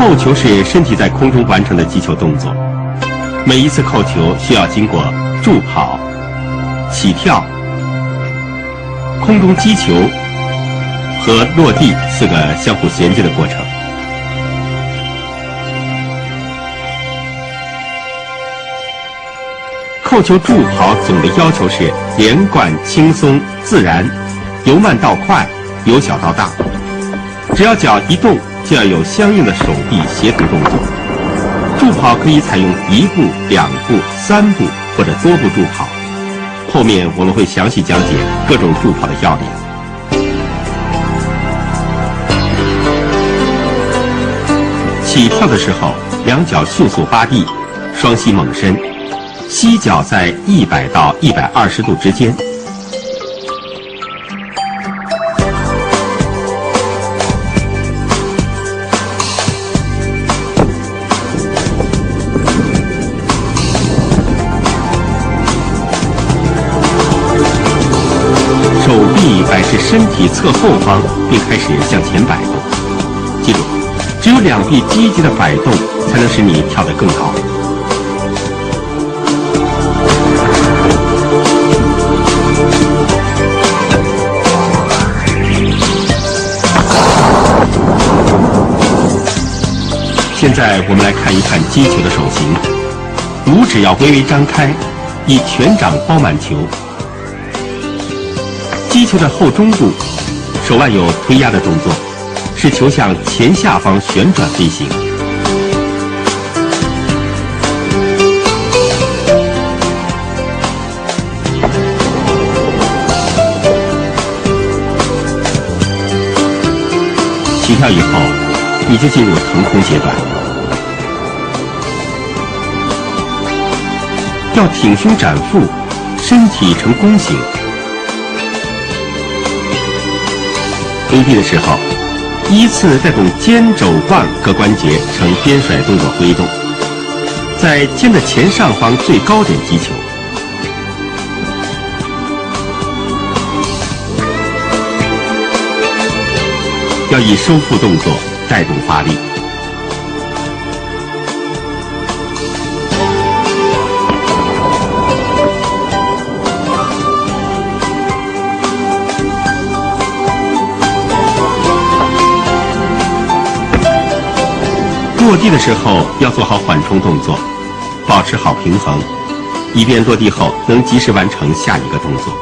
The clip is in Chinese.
扣球是身体在空中完成的击球动作，每一次扣球需要经过助跑、起跳、空中击球和落地4个相互衔接的过程。扣球助跑总的要求是连贯、轻松、自然，由慢到快，由小到大。只要脚一动，就要有相应的手臂协同动作。助跑可以采用1步、2步、3步或者多步助跑。后面我们会详细讲解各种助跑的要领。起跳的时候，两脚迅速扒地，双膝猛伸，膝脚在100到120度之间。手臂摆至身体侧后方，并开始向前摆动。记住，只有两臂积极的摆动，才能使你跳得更高。现在我们来看一看击球的手型，拇指要微微张开，以拳掌包满球。击球的后中部，手腕有推压的动作，使球向前下方旋转飞行。起跳以后，你就进入腾空阶段，要挺胸展腹，身体呈弓形。挥臂的时候，依次带动肩、肘、腕各关节呈边甩动作挥动，在肩的前上方最高点击球。要以收腹动作带动发力。落地的时候要做好缓冲动作，保持好平衡，以便落地后能及时完成下一个动作。